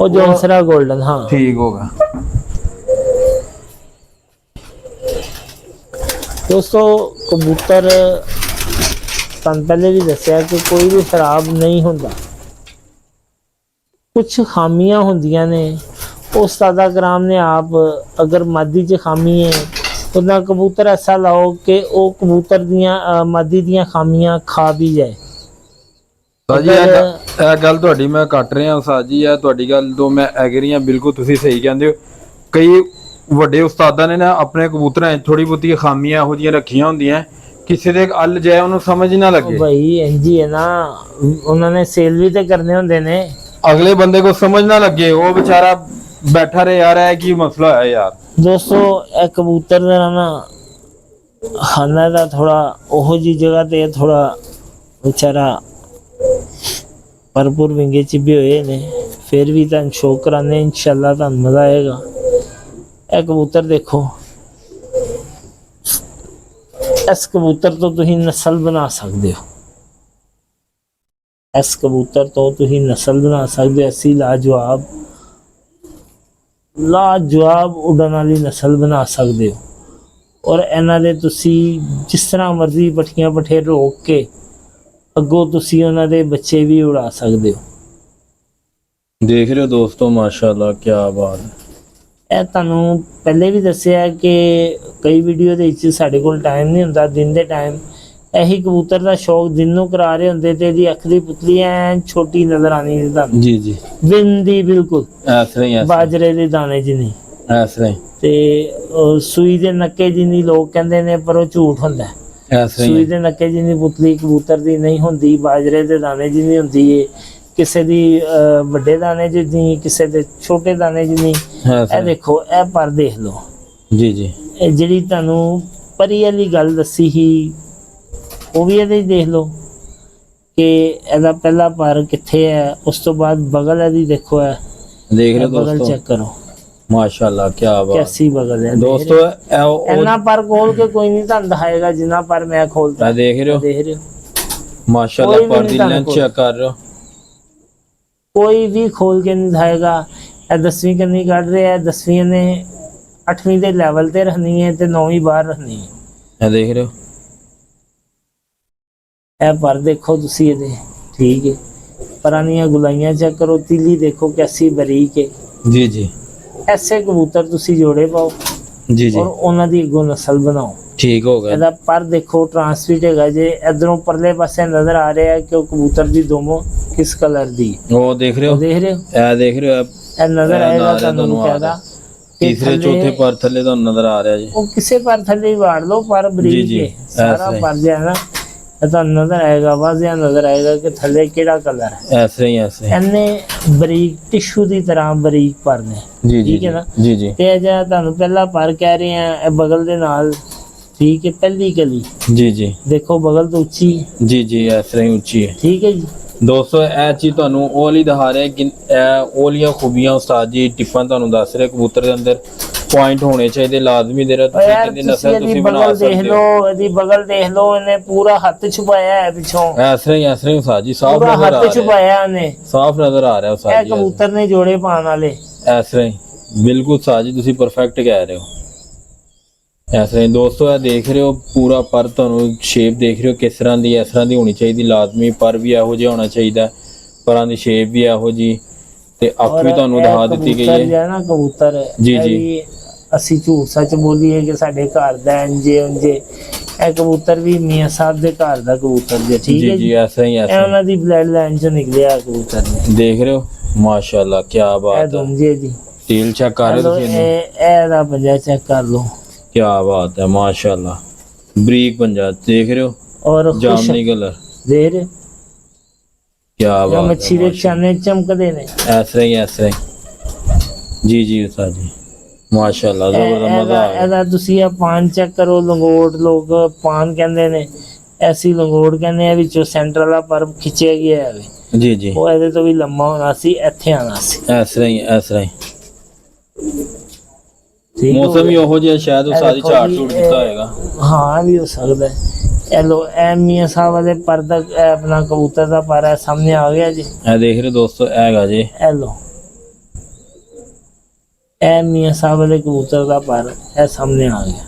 ਉਹ ਜੌਂਸਰਾ ਗੋਲਡਨ। ਹਾਂ ਠੀਕ ਹੋਗਾ ਦੋਸਤੋ। ਕਬੂਤਰ ਤੁਹਾਨੂੰ ਪਹਿਲੇ ਵੀ ਦੱਸਿਆ ਕਿ ਕੋਈ ਵੀ ਖਰਾਬ ਨਹੀਂ ਹੁੰਦਾ, ਕੁਛ ਖਾਮੀਆਂ ਹੁੰਦੀਆਂ ਨੇ। ਉਸਤਾਦਾ ਕਰਾਮ ਨੇ ਆਪ ਅਗਰ ਮਾਦੀ 'ਚ ਖਾਮੀ ਹੈ, ਉਹਦਾ ਕਬੂਤਰ ਐਸਾ ਲਾਓ ਕਿ ਉਹ ਕਬੂਤਰ ਦੀਆਂ ਮਾਦੀ ਦੀਆਂ ਖਾਮੀਆਂ ਖਾ ਵੀ ਜਾਏ। ਸਾਜੀ ਇਹ ਗੱਲ ਤੁਹਾਡੀ ਮੈਂ ਕੱਟ ਰਿਹਾ ਸਾਜੀ, ਇਹ ਤੁਹਾਡੀ ਗੱਲ ਤੋਂ ਮੈਂ ਐਗਰੀ ਹਾਂ, ਬਿਲਕੁਲ ਤੁਸੀਂ ਸਹੀ ਕਹਿੰਦੇ ਹੋ। ਕਈ ਵੱਡੇ ਉਸਤਾਦਾਂ ਨੇ ਨਾ ਆਪਣੇ ਕਬੂਤਰਾਂ 'ਚ ਥੋੜੀ ਬਹੁਤੀ ਖਾਮੀਆਂ ਇਹੋ ਜਿਹੀਆਂ ਰੱਖੀਆਂ ਹੁੰਦੀਆਂ, ਕਿਸੇ ਦੇ ਅੱਲ ਜਾਏ ਉਹਨੂੰ ਸਮਝ ਨਾ ਲੱਗੇ। ਭਾਈ ਇੰਜ ਹੀ ਹੈ ਨਾ, ਉਹਨਾਂ ਨੇ ਸੇਲ ਵੀ ਤੇ ਕਰਨੇ ਹੁੰਦੇ ਨੇ, ਅਗਲੇ ਬੰਦੇ को समझ ना लगे, वो बेचारा बैठा रहे यार है की मसला है यार। ਦੋਸਤੋ ਇਹ ਕਬੂਤਰ ਦਾ ਨਾ ਖਾਨਾ ਦਾ ਥੋੜਾ ਉਹੋ ਜੀ ਜਗ੍ਹਾ ਤੇ ਥੋੜਾ ਵਿਚਾਰਾ ਭਰਪੂਰ ਵਿੰਗੇ ਚਿੱਬੇ ਹੋਏ ਨੇ, ਫਿਰ ਵੀ ਤੁਹਾਨੂੰ ਸ਼ੌਕ ਕਰਾਨੇ ਇਨਸ਼ਾਅੱਲਾ, ਤੁਹਾਨੂੰ ਮਜ਼ਾ ਆਏਗਾ। ਇਹ ਕਬੂਤਰ ਦੇਖੋ, ਇਸ ਕਬੂਤਰ ਤੋਂ ਤੁਸੀਂ ਨਸਲ ਬਣਾ ਸਕਦੇ ਹੋ। ਇਸ ਕਬੂਤਰ ਤੋਂ ਤੁਸੀਂ ਨਸਲ ਬਣਾ ਸਕਦੇ ਹੋ। ਅਸੀਂ ਲਾਜਵਾਬ ਉਡਣ ਵਾਲੀ ਨਸਲ ਬਣਾ ਸਕਦੇ ਹੋ। ਔਰ ਇਹਨਾਂ ਦੇ ਤੁਸੀਂ ਜਿਸ ਤਰ੍ਹਾਂ ਮਰਜ਼ੀ ਪੱਠੀਆਂ ਪੱਠੇ ਰੋਕ ਕੇ ਅੱਗੋਂ ਤੁਸੀਂ ਉਹਨਾਂ ਦੇ ਬੱਚੇ ਵੀ ਉਡਾ ਸਕਦੇ ਹੋ। ਦੇਖ ਰਹੇ ਹੋ ਦੋਸਤੋ, ਮਾਸ਼ਾਅੱਲਾ, ਕੀ ਬਾਤ ਹੈ। ਇਹ ਤੁਹਾਨੂੰ ਪਹਿਲੇ ਵੀ ਦੱਸਿਆ ਕਿ ਕਈ ਵੀਡੀਓ ਦੇ ਵਿੱਚ ਸਾਡੇ ਕੋਲ ਟਾਈਮ ਨਹੀਂ ਹੁੰਦਾ। ਦਿਨ ਦੇ ਟਾਈਮ ਇਹੀ ਕਬੂਤਰ ਦਾ ਸ਼ੌਕ ਦਿਨ ਨੂੰ ਕਰਾ ਰਹੇ ਹੁੰਦੇ ਤੇ ਇਹਦੀ ਅੱਖ ਦੀ ਪੁਤਲੀ ਐ ਛੋਟੀ ਨਜ਼ਰ ਆਣੀ ਸੀ ਤੁਹਾਨੂੰ, ਜੀ ਜੀ, ਬਿੰਦੀ ਬਿਲਕੁਲ ਐਸਰੇ ਬਾਜਰੇ ਦੇ ਦਾਣੇ ਜਿੰਨੀ, ਐਸਰੇ ਤੇ ਸੂਈ ਦੇ ਨੱਕੇ ਜਿੰਨੀ ਲੋਕ ਕਹਿੰਦੇ ਨੇ, ਪਰ ਉਹ ਝੂਠ ਹੁੰਦਾ। ਐਸਰੇ ਸੂਈ ਦੇ ਨੱਕੇ ਜਿੰਨੀ ਪੁਤਲੀ ਕਬੂਤਰ ਦੀ ਨਹੀਂ ਹੁੰਦੀ, ਬਾਜਰੇ ਦੇ ਦਾਣੇ ਜਿੰਨੀ ਹੁੰਦੀ ਏ। ਕਿਸੇ ਦੀ ਵੱਡੇ ਦਾਣੇ ਜਿੰਨੀ, ਕਿਸੇ ਦੇ ਛੋਟੇ ਦਾਣੇ ਜਿੰਨੀ। ਇਹ ਦੇਖੋ, ਇਹ ਪਰ ਦੇਖ ਲਓ ਜੀ ਜੀ, ਇਹ ਜਿਹੜੀ ਤੁਹਾਨੂੰ ਪਰੀ ਵਾਲੀ ਗੱਲ ਦੱਸੀ ਸੀ ਉਹ ਵੀ ਇਹਦੇ 'ਚ ਦੇਖ ਲਓ ਕਿ ਇਹਦਾ ਪਹਿਲਾ ਪਰ ਕਿੱਥੇ ਹੈ। ਉਸ ਤੋਂ ਬਾਅਦ ਬਗਲ ਇਹਦੀ ਦੇਖੋ, ਹੈ ਦੇਖ ਰਹੇ ਹੋ ਬਗਲ ਦੋਸਤੋ, ਚੈੱਕ ਕਰੋ ਮਾਸ਼ਾਅੱਲਾ, ਕੀ ਬਾਤ। ਕੈਸੀ ਬਗਲ ਹੈ ਦੋਸਤੋ ਇੰਨਾ ਪਰ ਖੋਲ ਕੇ ਕੋਈ ਨਹੀਂ ਤੁਹਾਨੂੰ ਦਿਖਾਏਗਾ ਜਿੰਨਾ ਪਰ ਮੈਂ ਖੋਲਦਾ। ਦੇਖ ਰਹੇ ਹੋ ਮਾਸ਼ਾਅੱਲਾ, ਕੋਈ ਵੀ ਪਰ ਨਹੀਂ ਦੀ ਤੁਹਾਨੂੰ ਲੈਂਥ ਚੈੱਕ ਕਰ ਰਹੇ ਹੋ। ਕੋਈ ਵੀ ਖੋਲ ਕੇ ਨਹੀਂ ਦਿਖਾਏਗਾ। ਇਹ 10ਵੀਂ ਕੰਨੀ ਕੱਢ ਰਿਹਾ ਹੈ, 10ਵੀਂ ਨੇ 8ਵੀਂ ਦੇ ਲੈਵਲ ਤੇ ਰੱਖਣੀ ਹੈ ਤੇ 9ਵੀਂ ਬਾਹਰ ਰੱਖਣੀ ਹੈ। ਇਹ ਦੇਖ ਰਹੇ ਹੋ, ਇਹ ਪਰ ਦੇਖੋ ਤੁਸੀਂ ਇਹਦੇ, ਠੀਕ ਹੈ। ਪਰਾਨੀਆਂ ਗੁਲਾਈਆਂ ਚੈੱਕ ਕਰੋ, ਤੀਲੀ ਦੇਖੋ ਕੈਸੀ ਬਰੀਕ ਹੈ। ਜੀ ਜੀ, ਐਸੇ ਕਬੂਤਰ ਤੁਸੀਂ ਜੋੜੇ ਪਾਓ ਜੀ ਜੀ, ਔਰ ਉਹਨਾਂ ਦੀ ਅੱਗੋਂ ਨਸਲ ਬਣਾਓ। ਠੀਕ ਹੋ ਗਿਆ। ਇਹਦਾ ਪਰ ਦੇਖੋ ਟ੍ਰਾਂਸਮਿਟ ਹੈਗਾ ਜੇ। ਇਧਰੋਂ ਪਰਲੇ ਪਾਸੇ ਨਜ਼ਰ ਆ ਰਿਹਾ ਹੈ ਕਿ ਉਹ ਕਬੂਤਰ ਦੀ ਦੋਮੋ ਕਿਸ ਕਲਰ ਦੀ। ਉਹ ਦੇਖ ਰਹੇ ਹੋ, ਦੇਖ ਰਹੇ ਹੋ, ਇਹ ਦੇਖ ਰਹੇ ਹੋ, ਇਹ ਨਜ਼ਰ ਆਏਗਾ ਤੁਹਾਨੂੰ ਕਹਿਦਾ। ਤੀਸਰੇ ਚੌਥੇ ਪਰ ਥੱਲੇ ਤੁਹਾਨੂੰ ਨਜ਼ਰ ਆ ਰਿਹਾ ਜੀ। ਉਹ ਕਿਸੇ ਪਰ ਥੱਲੇ ਹੀ ਵਾੜ ਲਓ, ਪਰ ਬਰੀਕ ਹੈ ਸਾਰਾ ਪਰ ਜਿਹਾ ਨਾ, ਇਹ ਤੁਹਾਨੂੰ ਨਜ਼ਰ ਆਏਗਾ, ਵਾਜ਼ਿਆ ਨਜ਼ਰ ਆਏਗਾ ਕਿ ਥੱਲੇ ਕਿਹੜਾ ਕਲਰ ਹੈ। ਐਸੇ ਹੀ ਐਸੇ ਇਹਨੇ ਬਰੀਕ ਟਿਸ਼ੂ ਦੀ ਤਰ੍ਹਾਂ ਬਰੀਕ ਪਰ ਨੇ, ਜੀ ਜੀ, ਠੀਕ ਹੈ ਨਾ। ਜੀ ਜੀ, ਤੇ ਇਹ ਜਿਹੜਾ ਤੁਹਾਨੂੰ ਪਹਿਲਾ ਪਰ ਕਹਿ ਰਹੇ ਆ, ਇਹ ਬਗਲ ਦੇ ਨਾਲ, ਠੀਕ ਹੈ, ਪਹਿਲੀ ਕਲੀ ਜੀ ਜੀ, ਦੇਖੋ ਬਗਲ ਤੋਂ ਉੱਚੀ, ਜੀ ਜੀ, ਐਸੇ ਹੀ ਉੱਚੀ ਹੈ। ਠੀਕ ਹੈ ਜੀ। ਦੋਸਤੋ, ਇਹ ਚੀਜ਼ ਤੁਹਾਨੂੰ ਉਹ ਵਾਲੀ ਦਿਖਾ ਰਿਹਾ ਕਿ ਇਹ ਉਹ ਵਾਲੀਆਂ ਖੂਬੀਆਂ ਉਸਤਾਦ ਜੀ ਟਿੱਪਾਂ ਤੁਹਾਨੂੰ ਦੱਸ ਰਹੇ ਕਬੂਤਰ ਦੇ ਅੰਦਰ ਪੁਆਇੰਟ ਹੋਣੇ ਚਾਹੀਦੇ ਲਾਜ਼ਮੀ। ਦੇ ਰਿਹਾ ਤੁਸੀਂ ਕਿੰਨੀ ਨਸਲ ਤੁਸੀਂ ਬਣਾ ਸਕਦੇ ਹੋ। ਇਹਦੀ ਬਗਲ ਦੇਖ ਲਓ, ਇਹਨੇ ਪੂਰਾ ਹੱਥ ਛੁਪਾਇਆ ਹੈ ਪਿੱਛੋਂ, ਐਸੇ ਹੀ ਉਸਤਾਦ ਜੀ, ਸਾਫ਼ ਪੂਰਾ ਨਜ਼ਰ ਆ ਹੱਥ ਰਿਹਾ, ਛੁਪਾਇਆ ਇਹਨੇ, ਸਾਫ਼ ਨਜ਼ਰ ਆ ਰਿਹਾ ਉਸਤਾਦ ਇਹ ਜੀ। ਕਬੂਤਰ ਨੇ ਜੋੜੇ ਪਾਉਣ ਵਾਲੇ। ਐਸੇ ਹੀ ਬਿਲਕੁਲ ਉਸਤਾਦ ਜੀ, ਤੁਸੀਂ ਪਰਫੈਕਟ ਕਹਿ ਰਹੇ ਹੋ। ਐਸੇ ਹੀ ਦੋਸਤੋ, ਇਹ ਦੇਖ ਰਹੇ ਹੋ ਪੂਰਾ ਪਰ, ਤੁਹਾਨੂੰ ਸ਼ੇਪ ਦੇਖ ਰਹੇ ਹੋ ਕਿਸ ਤਰ੍ਹਾਂ ਦੀ, ਇਸ ਤਰ੍ਹਾਂ ਦੀ ਹੋਣੀ ਚਾਹੀਦੀ ਲਾਜ਼ਮੀ। ਪਰ ਵੀ ਇਹੋ ਜਿਹਾ ਹੋਣਾ ਚਾਹੀਦਾ, ਪਰਾਂ ਦੀ ਸ਼ੇਪ ਵੀ ਇਹੋ ਜੀ, ਤੇ ਅੱਖ ਵੀ ਤੁਹਾਨੂੰ ਦਿਖਾ ਦਿੱਤੀ ਗਈ ਹੈ ਨਾ ਕਬੂਤਰ ਜੀ ਜੀ। ਅਸੀਂ ਝੂਠ ਸੱਚ ਬੋਲੀਏ ਕਿ ਸਾਡੇ ਘਰ ਦਾ ਇੰਜੇ ਉਂਜੇ, ਇਹ ਕਬੂਤਰ ਵੀ ਮੀਆਂ ਸਾਹਿਬ ਦੇ ਘਰ ਦਾ ਕਬੂਤਰ ਜੇ, ਠੀਕ ਹੈ ਜੀ। ਐਸੇ ਹੀ ਇਹ ਉਹਨਾਂ ਦੀ ਬਲੱਡ ਲਾਈਨ ਚੋਂ ਨਿਕਲਿਆ ਕਬੂਤਰ ਨੇ। ਦੇਖ ਰਹੇ ਹੋ, ਮਾਸ਼ਾਅੱਲਾ, ਕੀ ਬਾਤ ਹੈ। ਦੁੰਜੇ ਦੀ ਤੇਲ ਚੈੱਕ ਕਰ ਰਹੇ ਹੋ ਤੁਸੀਂ, ਇਹਦਾ ਪੰਜਾ ਚੈੱਕ ਕਰ ਲਓ, ਕੀ ਬਾਤ ਹੈ, ਮਾਸ਼ਾਅੱਲਾ, ਬਰੀਕ ਪੰਜਾ ਦੇਖ ਰਹੇ ਹੋ, ਔਰ ਜਾਮਨੀ ਕਲਰ ਦੇਖ ਰਹੇ, ਕੀ ਬਾਤ ਹੈ। ਮੱਛੀ ਦੇ ਚਾਨੇ ਚਮਕਦੇ ਨੇ। ਐਸੇ ਹੀ ਜੀ ਜੀ ਉਸਤਾਦ ਜੀ, ਮਾਸ਼ਾਅੱਲਾ, ਜ਼ਬਰਦਸਤ, ਮਜ਼ਾ ਆ ਗਿਆ। ਇਹਦਾ ਤੁਸੀਂ ਇਹ ਪਾਨ ਚੈੱਕ ਕਰੋ, ਲੰਗੋਟ ਲੋਕ ਪਾਨ ਕਹਿੰਦੇ ਨੇ, ਐਸੀ ਲੰਗੋਟ ਕਹਿੰਦੇ ਆ, ਵਿੱਚੋਂ ਸੈਂਟਰ ਵਾਲਾ ਪਰ ਖਿੱਚਿਆ ਗਿਆ ਹੈ ਜੀ ਜੀ, ਉਹ ਇਹਦੇ ਤੋਂ ਵੀ ਲੰਮਾ ਹੋਣਾ ਸੀ, ਇੱਥੇ ਆਣਾ ਸੀ। ਐਸੇ ਹੀ ਠੀਕ ਹੋ ਮੌਸਮ ਵੀ ਗਿਆ। ਉਹੋ ਜਿਹਾ, ਸ਼ਾਇਦ ਉਹ ਸਾਰੀ ਦੇਖੋ ਝਾੜ ਜੀ, ਝੂੜ ਦਿੱਤਾ ਹੋਏਗਾ। ਹਾਂ ਵੀ ਹੋ ਸਕਦਾ ਹੈ। ਇਹ ਲੋ, ਇਹ ਮੀਆਂ ਸਾਹਿਬ ਵਾਲੇ ਪਰ ਦਾ ਆਪਣਾ ਕਬੂਤਰ ਦਾ ਪਰ ਹੈ, ਸਾਹਮਣੇ ਆ ਗਿਆ ਜੀ। ਇਹ ਦੇਖ ਰਹੇ ਦੋਸਤੋ, ਇਹ ਹੈਗਾ ਜੀ, ਇਹ ਲੋ, ਇਹ ਮੀਆਂ ਸਾਹਿਬ ਵਾਲੇ ਕਬੂਤਰ ਦਾ ਪਰ ਇਹ ਸਾਹਮਣੇ ਆ ਗਿਆ।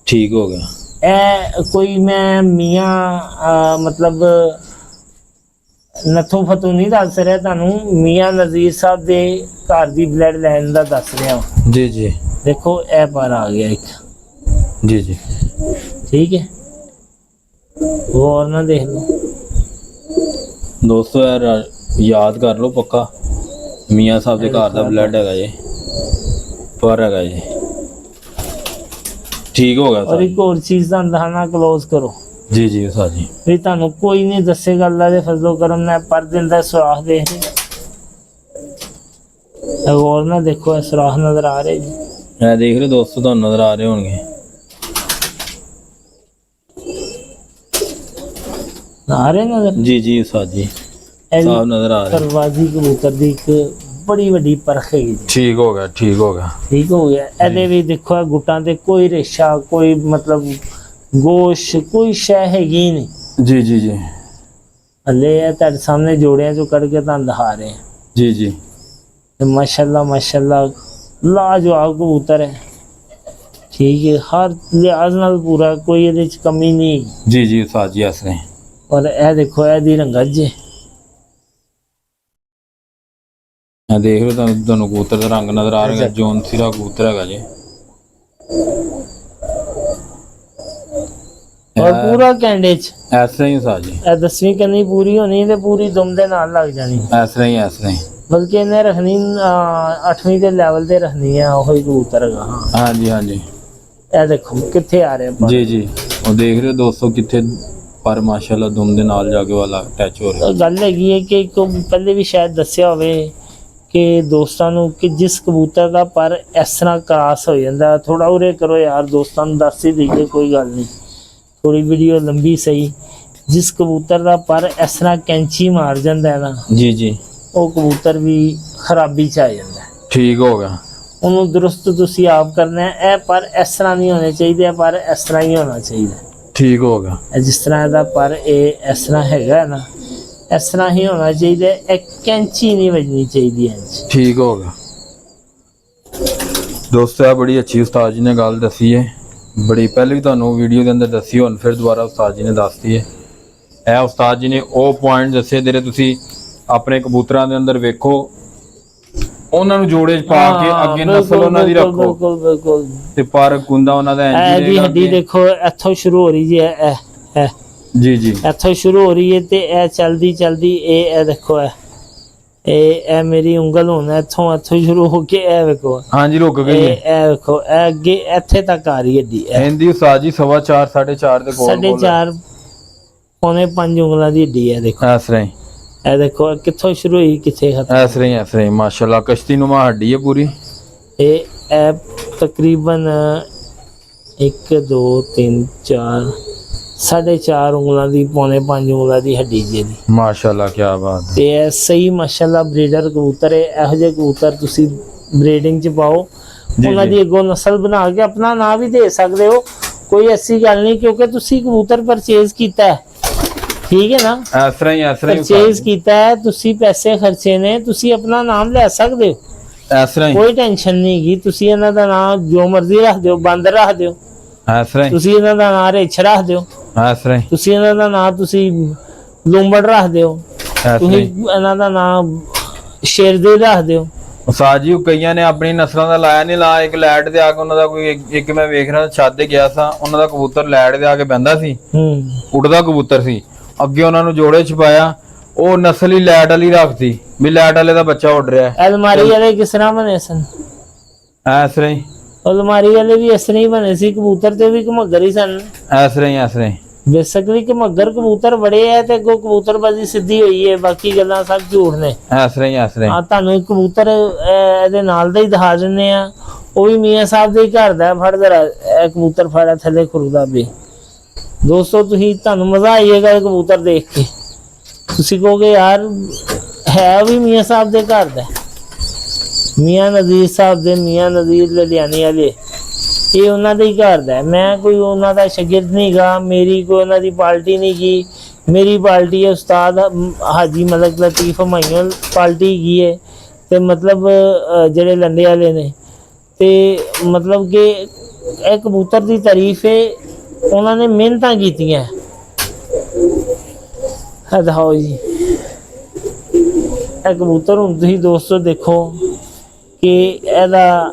ਠੀਕ ਹੋ ਗਿਆ। ਇਹ ਕੋਈ ਮੈਂ ਮੀਆਂ ਮਤਲਬ ਨੱਥੋਂ ਫਤੂ ਨਹੀਂ ਦੱਸ ਰਿਹਾ ਤੁਹਾਨੂੰ, ਮੀਆਂ ਨਜ਼ੀਰ ਸਾਹਿਬ ਦੇ ਘਰ ਦੀ ਬਲੱਡ ਲਾਈਨ ਦਾ ਦੱਸ ਰਿਹਾ। ਜੀ ਜੀ, ਦੇਖੋ ਇਹ ਪਰ ਆ ਗਿਆ ਇੱਕ, ਜੀ ਜੀ, ਠੀਕ ਹੈ। ਹੋਰ ਨਾ ਦੇਖ ਲਓ ਦੋਸਤੋ, ਯਾਰ ਯਾਦ ਕਰ ਲਓ ਪੱਕਾ, ਮੀਆਂ ਸਾਹਿਬ ਦੇ ਘਰ ਦਾ ਬਲੱਡ ਹੈਗਾ ਜੀ, ਪਰ ਹੈਗਾ ਜੀ। ਠੀਕ ਹੋ ਗਿਆ ਔਰ ਇੱਕ ਹੋਰ ਚੀਜ਼ ਦਾ ਅੰਦਾਜ਼ਾ ਕਲੋਜ਼ ਕਰੋ। ਜੀ ਜੀ ਉਸਤਾਦ ਜੀ, ਵੀ ਤੁਹਾਨੂੰ ਕੋਈ ਨਹੀਂ ਦੱਸੇਗਾ, ਅੱਲਾ ਦੇ ਫਜ਼ਲੋ ਕਰਮ ਨਾਲ ਪਰ ਦਿਨ ਦਾ ਸੁਰਾਖ ਦੇਖ ਰਹੇ। ਹੋਰ ਨਾ ਦੇਖੋ, ਇਹ ਸੁਰਾਖ ਨਜ਼ਰ ਆ ਰਹੇ ਜੀ, ਇਹ ਦੇਖ ਰਹੇ ਦੋਸਤੋ, ਤੁਹਾਨੂੰ ਨਜ਼ਰ ਆ ਰਹੇ ਹੋਣਗੇ। ਆ ਰਹੇ ਨਜ਼ਰ, ਜੀ ਜੀ ਉਸਤਾਦ ਜੀ, ਸਾਫ ਨਜ਼ਰ ਆ ਰਿਹਾ। ਪਰਵਾਜ਼ੀ ਕਬੂਤਰ ਦੀ ਇੱਕ ਬੜੀ ਵੱਡੀ ਪਰਖ ਹੈਗੀ ਜੀ। ਠੀਕ ਹੋ ਗਿਆ, ਠੀਕ ਹੋ ਗਿਆ, ਠੀਕ ਹੋ ਗਿਆ। ਇਹਦੇ ਵੀ ਦੇਖੋ, ਇਹ ਗੁੱਟਾਂ ਤੇ ਕੋਈ ਰੇਸ਼ਾ, ਕੋਈ ਮਤਲਬ ਗੋਸ਼, ਕੋਈ ਸ਼ੈ ਹੈਗੀ ਨਹੀਂ। ਜੀ ਜੀ ਜੀ ਹਲੇ ਇਹ ਤੁਹਾਡੇ ਸਾਹਮਣੇ ਜੋੜਿਆਂ ਚੋਂ ਕੱਢ ਕੇ ਤੁਹਾਨੂੰ ਦਿਖਾ ਰਹੇ ਹਾਂ। ਜੀ ਜੀ ਤੇ ਮਾਸ਼ਾਅੱਲਾ ਲਾਜਵਾਬ ਕਬੂਤਰ ਹੈ। ਠੀਕ ਹੈ, ਹਰ ਲਿਹਾਜ਼ ਨਾਲ ਪੂਰਾ, ਕੋਈ ਇਹਦੇ ਚ ਕਮੀ ਨਹੀਂ। ਜੀ ਜੀ ਉਸਤਾਦ ਜੀ ਇਸ ਤਰ੍ਹਾਂ ਔਰ ਇਹ ਦੇਖੋ ਇਹਦੀ ਰੰਗਤ ਜੇ, ਮੈਂ ਦੇਖ ਰਿਹਾ ਤੁਹਾਨੂੰ ਕਬੂਤਰ ਦਾ ਰੰਗ ਨਜ਼ਰ ਆ ਰਿਹਾ, ਜੋਨ ਸਿਰਾ ਕਬੂਤਰ ਹੈਗਾ ਜੀ। ਔਰ ਪੂਰਾ ਕੈਂਡੇ ਚ ਇਸ ਤਰ੍ਹਾਂ ਹੀ ਉਸਤਾਦ ਜੀ, ਇਹ 10ਵੀਂ ਕਰਨੀ ਪੂਰੀ ਹੋਣੀ ਤੇ ਪੂਰੀ ਦੁਮ ਦੇ ਨਾਲ ਲੱਗ ਜਾਣੀ। ਇਸ ਤਰ੍ਹਾਂ ਹੀ ਬਲਕਿ ਇਹਨੇ ਰੱਖਣੀ 8ਵੀਂ ਦੇ ਲੈਵਲ ਤੇ ਰੱਖਣੀ ਆ, ਉਹੀ ਕਬੂਤਰ ਹੈਗਾ। ਹਾਂ ਹਾਂਜੀ ਹਾਂਜੀ ਇਹ ਦੇਖੋ ਕਿੱਥੇ ਆ ਰਿਹਾ ਪਰ। ਜੀ ਜੀ ਉਹ ਦੇਖ ਰਹੇ ਹੋ ਦੋਸਤੋ ਕਿੱਥੇ ਪਰ ਮਾਸ਼ਾਅੱਲਾ ਦੁਮ ਦੇ ਨਾਲ ਜਾ ਕੇ ਵਾਲਾ ਅਟੈਚ ਹੋ ਰਿਹਾ। ਗੱਲ ਹੈਗੀ ਹੈ ਕਿ ਪਹਿਲੇ ਵੀ ਸ਼ਾਇਦ ਦੱਸਿਆ ਹੋਵੇ ਕਿ ਦੋਸਤਾਂ ਨੂੰ ਕਿ ਜਿਸ ਕਬੂਤਰ ਦਾ ਪਰ ਇਸ ਤਰ੍ਹਾਂ ਕ੍ਰਾਸ ਹੋ ਜਾਂਦਾ, ਥੋੜਾ ਉਰੇ ਕਰੋ ਯਾਰ, ਦੋਸਤਾਂ ਨੂੰ ਦੱਸ ਹੀ ਦਈਏ, ਕੋਈ ਗੱਲ ਨਹੀਂ, ਥੋੜੀ ਵੀਡੀਓ ਲੰਬੀ ਸਹੀ। ਜਿਸ ਕਬੂਤਰ ਦਾ ਪਰ ਇਸ ਤਰ੍ਹਾਂ ਕੈਂਚੀ ਮਾਰ ਜਾਂਦਾ ਹੈ ਨਾ, ਜੀ ਜੀ ਉਹ ਕਬੂਤਰ ਵੀ ਖਰਾਬੀ ਚ ਆ ਜਾਂਦਾ। ਠੀਕ ਹੋ ਗਿਆ। ਉਹਨੂੰ ਦਰੁਸਤ ਤੁਸੀਂ ਆਪ ਕਰਨਾ ਹੈ। ਇਹ ਪਰ ਇਸ ਤਰ੍ਹਾਂ ਨਹੀਂ ਹੋਣੇ ਚਾਹੀਦੇ, ਪਰ ਇਸ ਤਰ੍ਹਾਂ ਹੀ ਹੋਣਾ ਚਾਹੀਦਾ। ਠੀਕ ਹੋ ਗਿਆ। ਇਹ ਜਿਸ ਤਰ੍ਹਾਂ ਇਹਦਾ ਪਰ ਇਹ ਇਸ ਤਰ੍ਹਾਂ ਹੈਗਾ ਨਾ, ਇਸ ਤਰ੍ਹਾਂ ਹੀ ਹੋਣਾ ਚਾਹੀਦਾ। ਇੱਕ ਕੈਂਚੀ ਨਹੀਂ ਵੱਜਣੀ ਚਾਹੀਦੀ ਹੈ। ਠੀਕ ਹੋ ਗਿਆ ਦੋਸਤੋ, ਇਹ ਬੜੀ ਅੱਛੀ ਉਸਤਾਦ ਜੀ ਨੇ ਗੱਲ ਦੱਸੀ ਹੈ। ਬੜੀ ਪਹਿਲੇ ਵੀ ਤੁਹਾਨੂੰ ਵੀਡੀਓ ਦੇ ਅੰਦਰ ਦੱਸੀ, ਹੁਣ ਫਿਰ ਦੁਬਾਰਾ ਉਸਤਾਦ ਜੀ ਨੇ ਦੱਸਤੀ ਹੈ। ਇਹ ਉਸਤਾਦ ਜੀ ਨੇ ਉਹ ਪੁਆਇੰਟ ਦੱਸੇ ਜਿਹੜੇ ਤੁਸੀਂ ਆਪਣੇ ਕਬੂਤਰਾਂ ਦੇ ਅੰਦਰ ਵੇਖੋ, ਉਹਨਾਂ ਨੂੰ ਜੋੜੇ 'ਚ ਪਾ ਕੇ ਅੱਗੇ ਨਸਲ ਉਹਨਾਂ ਦੀ ਰੱਖੋ। ਬਿਲਕੁਲ ਬਿਲਕੁਲ। ਤੇ ਪਰ ਕੁੰਦਾ ਉਹਨਾਂ ਦਾ ਇਹਦੀ ਹੱਡੀ ਦੇਖੋ ਇੱਥੋਂ ਸ਼ੁਰੂ ਹੋ ਰਹੀ ਜੀ, ਇਹ ਜੀ ਜੀ ਇੱਥੋਂ ਸ਼ੁਰੂ ਹੋ ਰਹੀ ਹੈ ਤੇ ਇਹ ਚਲਦੀ ਚਲਦੀ ਇਹ ਦੇਖੋ, ਇਹ ਮੇਰੀ ਉਂਗਲ ਹੁਣ ਇੱਥੋਂ ਸ਼ੁਰੂ ਹੋ ਕੇ ਇਹ ਵੇਖੋ, ਹਾਂਜੀ ਰੁਕ ਗਈ ਹੈ। ਇਹ ਵੇਖੋ, ਇਹ ਅੱਗੇ ਇੱਥੇ ਤੱਕ ਆ ਰਹੀ ਹੱਡੀ। ਇਹਦੀ ਉਸਤਾਦ ਜੀ 4.5 4.5 ਦੇ ਕੋਲ 4.5 ਪੌਣੇ 5 ਉਂਗਲਾਂ ਦੀ ਹੱਡੀ ਹੈ। ਦੇਖੋ ਇਸ ਤਰ੍ਹਾਂ ਹੀ, ਇਹ ਦੇਖੋ ਕਿੱਥੋਂ ਸ਼ੁਰੂ ਹੋਈ ਕਿੱਥੇ ਖਤਮ। ਇਸ ਤਰ੍ਹਾਂ ਹੀ ਮਾਸ਼ਾਅੱਲਾ ਕਸ਼ਤੀ ਨੁਮਾ ਹੱਡੀ ਹੈ ਪੂਰੀ। ਇਹ ਤਕਰੀਬਨ 1 2 3 4 4.5 ਉਂਗਲਾਂ ਦੀ, ਪੌਣੇ 5 ਉਂਗਲਾਂ ਦੀ ਹੱਡੀ ਜੀ ਦੀ। ਮਾਸ਼ਾਅੱਲਾ ਕੀ ਬਾਤ ਹੈ। ਤੇ ਇਹ ਸਹੀ ਮਾਸ਼ਾਅੱਲਾ ਬਰੀਡਰ ਕਬੂਤਰ ਹੈ। ਇਹੋ ਜਿਹੇ ਕਬੂਤਰ ਤੁਸੀਂ ਬਰੀਡਿੰਗ ਚ ਪਾਓ, ਉਹਨਾਂ ਦੀ ਅੱਗੋਂ ਨਸਲ ਬਣਾ ਕੇ ਆਪਣਾ ਨਾਂ ਵੀ ਦੇ ਸਕਦੇ ਹੋ, ਕੋਈ ਐਸੀ ਗੱਲ ਨਹੀਂ, ਕਿਉਂਕਿ ਤੁਸੀਂ ਕਬੂਤਰ ਪਰਚੇਜ਼ ਕੀਤਾ ਹੈ। ਠੀਕ ਹੈ ਨਾ, ਇਸ ਤਰ੍ਹਾਂ ਹੀ ਪਰਚੇਜ਼ ਕੀਤਾ ਹੈ, ਤੁਸੀਂ ਪੈਸੇ ਖਰਚੇ ਨੇ, ਤੁਸੀਂ ਆਪਣਾ ਨਾਮ ਲੈ ਸਕਦੇ ਹੋ। ਇਸ ਤਰ੍ਹਾਂ ਹੀ ਕੋਈ ਟੈਨਸ਼ਨ ਨਹੀਂ ਗੀ। ਤੁਸੀਂ ਇਹਨਾਂ ਦਾ ਨਾਮ ਜੋ ਮਰਜ਼ੀ ਰੱਖ ਦਿਓ, ਬਾਂਦਰ ਰੱਖ ਦਿਓ, ਇਸ ਤਰ੍ਹਾਂ ਹੀ ਤੁਸੀਂ ਇਹਨਾਂ ਦਾ ਨਾਮ ਰੇਛ ਰੱਖ ਦਿਓ, ਇਸ ਤਰ੍ਹਾਂ ਹੀ ਤੁਸੀਂ ਇਹਨਾਂ ਦਾ ਨਾਮ ਤੁਸੀਂ ਲੂੰਬੜ ਰੱਖ ਦਿਓ, ਤੁਸੀਂ ਇਹਨਾਂ ਦਾ ਨਾਮ ਸ਼ੇਰਦੇ ਰੱਖ ਦਿਓ। ਉਸਤਾਦ ਜੀ ਕਈਆਂ ਨੇ ਆਪਣੀ ਨਸਲਾਂ ਦਾ ਲਾਇਆ ਨਹੀਂ, ਲਾ ਇੱਕ ਲੈਟ ਤੇ ਆ ਕੇ ਉਹਨਾਂ ਦਾ ਕੋਈ ਇੱਕ ਮੈਂ ਵੇਖ ਰਿਹਾ ਛੱਤ ਤੇ ਗਿਆ ਸਾਂ, ਉਹਨਾਂ ਦਾ ਕਬੂਤਰ ਲੈਟ ਤੇ ਆ ਕੇ ਬਹਿੰਦਾ ਸੀ, ਉੱਡਦਾ ਕਬੂਤਰ ਸੀ, ਅੱਗੇ ਉਹਨਾਂ ਨੂੰ ਜੋੜੇ ਛਪਾਇਆ, ਉਹ ਨਸਲ ਹੀ ਲੈਟ ਵਾਲੀ ਰੱਖਤੀ ਵੀ ਲੈਟ ਵਾਲੇ ਦਾ ਬੱਚਾ ਉੱਡ ਰਿਹਾ। ਅਲਮਾਰੀ ਵਾਲੇ ਕਿਸ ਤਰ੍ਹਾਂ ਬਣੇ ਸਨ? ਇਸ ਤਰ੍ਹਾਂ ਹੀ ਅਲਮਾਰੀ ਵਾਲੇ ਵੀ ਇਸ ਤਰ੍ਹਾਂ ਹੀ ਬਣੇ ਸੀ, ਕਬੂਤਰ ਤੇ ਵੀ ਘਮੱਗਰ ਹੀ ਸਨ। ਇਸ ਤਰ੍ਹਾਂ ਹੀ ਬੇਸਿਕਲੀ ਘਮੱਗਰ ਕਬੂਤਰ ਬੜੇ ਹੈ ਤੇ ਅੱਗੋਂ ਕਬੂਤਰਬਾਜ਼ੀ ਸਿੱਧੀ ਹੋਈ ਹੈ, ਬਾਕੀ ਗੱਲਾਂ ਸਭ ਝੂਠ ਨੇ। ਇਸ ਤਰ੍ਹਾਂ ਹੀ ਤੁਹਾਨੂੰ ਇੱਕ ਕਬੂਤਰ ਇਹਦੇ ਨਾਲ ਦਾ ਹੀ ਦਿਖਾ ਦਿੰਦੇ ਆ, ਉਹ ਵੀ ਮੀਆਂ ਸਾਹਿਬ ਦੇ ਹੀ ਘਰ ਦਾ। ਫੜ ਜਰਾ ਇਹ ਕਬੂਤਰ ਫੜਾ, ਥੱਲੇ ਖੁਰਦਾ ਵੀ। ਦੋਸਤੋ ਤੁਹਾਨੂੰ ਮਜ਼ਾ ਆਏਗਾ ਇਹ ਕਬੂਤਰ ਦੇਖ ਕੇ, ਤੁਸੀਂ ਕਹੋਗੇ ਯਾਰ ਹੈ ਵੀ ਮੀਆਂ ਸਾਹਿਬ ਦੇ ਘਰ ਦਾ, ਮੀਆਂ ਨਜ਼ੀਰ ਸਾਹਿਬ ਦੇ, ਮੀਆਂ ਨਜ਼ੀਰ ਲੁਧਿਆਣੇ ਵਾਲੇ, ਇਹ ਉਹਨਾਂ ਦੇ ਹੀ ਘਰ ਦਾ। ਮੈਂ ਕੋਈ ਉਹਨਾਂ ਦਾ ਸ਼ਾਗਿਰਦ ਨਹੀਂ ਗਾ, ਮੇਰੀ ਕੋਈ ਉਹਨਾਂ ਦੀ ਪਾਰਟੀ ਨਹੀਂ ਗੀ। ਮੇਰੀ ਪਾਰਟੀ ਹੈ ਉਸਤਾਦ ਹਾਜੀ ਮਲਕ ਲਤੀਫ ਹਮਾਇੂਨ ਪਾਰਟੀ ਕੀ ਹੈ, ਤੇ ਮਤਲਬ ਜਿਹੜੇ ਲੰਡੇ ਵਾਲੇ ਨੇ, ਤੇ ਮਤਲਬ ਕਿ ਇਹ ਕਬੂਤਰ ਦੀ ਤਾਰੀਫ ਹੈ, ਉਹਨਾਂ ਨੇ ਮਿਹਨਤਾਂ ਕੀਤੀਆਂ। ਦਿਖਾਓ ਜੀ ਇਹ ਕਬੂਤਰ। ਹੁਣ ਤੁਸੀਂ ਦੋਸਤੋ ਦੇਖੋ ਕਿ ਇਹਦਾ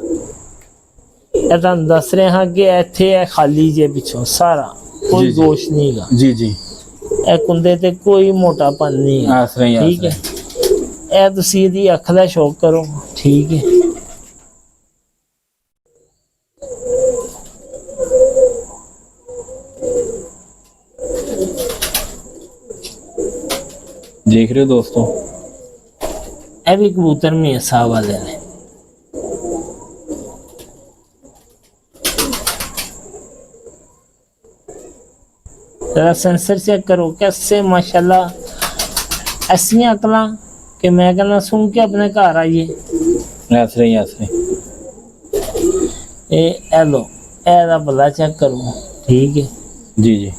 ਤੁਹਾਨੂੰ ਦੱਸ ਰਹੇ ਹਾਂ ਕਿ ਇੱਥੇ ਇਹ ਖਾਲੀ ਜੇ ਪਿੱਛੋਂ ਸਾਰਾ, ਕੋਈ ਗੋਸ਼ ਨਹੀਂ ਗਾ ਜੀ ਜੀ, ਇਹ ਕੁੰਦੇ ਤੇ ਕੋਈ ਮੋਟਾਪਨ ਨਹੀਂ ਹੈ। ਠੀਕ ਹੈ, ਇਹ ਤੁਸੀਂ ਇਹਦੀ ਅੱਖ ਦਾ ਸ਼ੌਕ ਕਰੋ। ਠੀਕ ਹੈ, ਦੇਖ ਰਹੇ ਹੋ ਦੋਸਤੋ, ਇਹ ਵੀ ਕਬੂਤਰ ਮੀਆਂ ਸਾਹਿਬ ਵਾਲੇ ਨੇ। जरा सेंसर चेक करो कैसे माशाल्लाह ऐसी अकल कि मैं कहना सुन के अपने घर आइए। ए लो एदा भला चेक करो। ठीक है जी जी,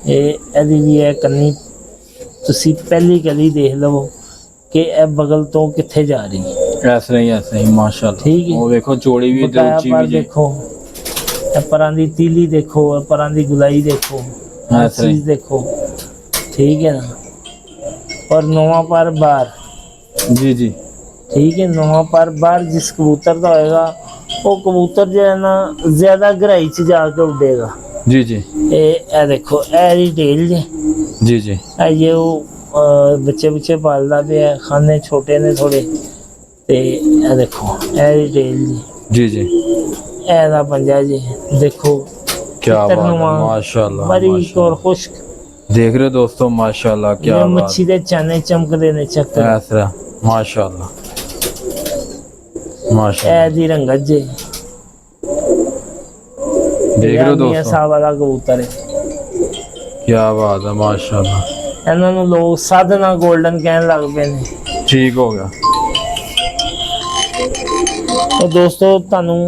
एदी भी है कन्नी ਤੁਸੀਂ ਪਹਿਲੀ ਕਲੀ ਦੇਖ ਲਵੋ ਕਿ ਇਹ ਬਗਲ ਤੋਂ ਕਿੱਥੇ ਜਾ ਰਹੀ ਹੈ। ਐਸਾ ਹੀ ਮਾਸ਼ਾਅੱਲਾ। ਠੀਕ ਹੈ। ਉਹ ਵੇਖੋ ਚੋੜੀ ਵੀ ਤੇ ਬਕਾਇਆ ਉੱਚੀ ਪਰ ਵੀ ਜੀ। ਦੇਖੋ, ਇਹ ਪਰਾਂ ਦੀ ਤੀਲੀ ਦੇਖੋ, ਇਹ ਪਰਾਂ ਦੀ ਗੁਲਾਈ ਦੇਖੋ, ਹਰ ਐਸਾ ਹੀ। ਚੀਜ਼ ਦੇਖੋ। ठीक है ना। और नौवां पर बार, जी जी ठीक है, नौवां पर बार जिस कबूतर का होएगा वो कबूतर जो है ना ज्यादा गहराई च जाके उड़ेगा। जी जी ए देखो ए टेल जे जी जी ये वो बच्चे बच्चे पालदा पे है, खाने छोटे ने थोड़े ते ए देखो ए टेल जी जी जी ए दा पंजा जी देखो क्या बात है, तिरनुमा, माशाल्लाह बारीक माशाल्लाह। और खुश्क। देख रहे हो दोस्तों माशाल्लाह क्या ये बात मच्छी दे चने चमकदे ने चक्कर ऐसा माशाल्लाह ए माशाल्लाह। दी रंगत जे देख रहे हो मियां दोस्तों साहब वाला कबूतर है। क्या बात है माशाल्लाह। ਇਹਨਾਂ ਨੂੰ ਲੋਕ ਸਾਧਨਾ 골ਡਨ ਕਹਿਣ ਲੱਗ ਪਏ ਨੇ। ठीक हो गया। तो ਦੋਸਤੋ ਤੁਹਾਨੂੰ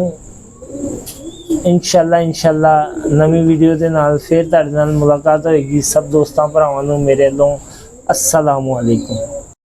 ਇਨਸ਼ਾਅੱਲਾ ਨਵੀਂ ਵੀਡੀਓ ਦੇ ਨਾਲ ਫਿਰ ਤੁਹਾਡੇ ਨਾਲ ਮੁਲਾਕਾਤ ਹੋਏਗੀ। ਸਭ ਦੋਸਤਾਂ ਭਰਾਵਾਂ ਨੂੰ ਮੇਰੇ ਵੱਲੋਂ अस्सलामु अलैकुम।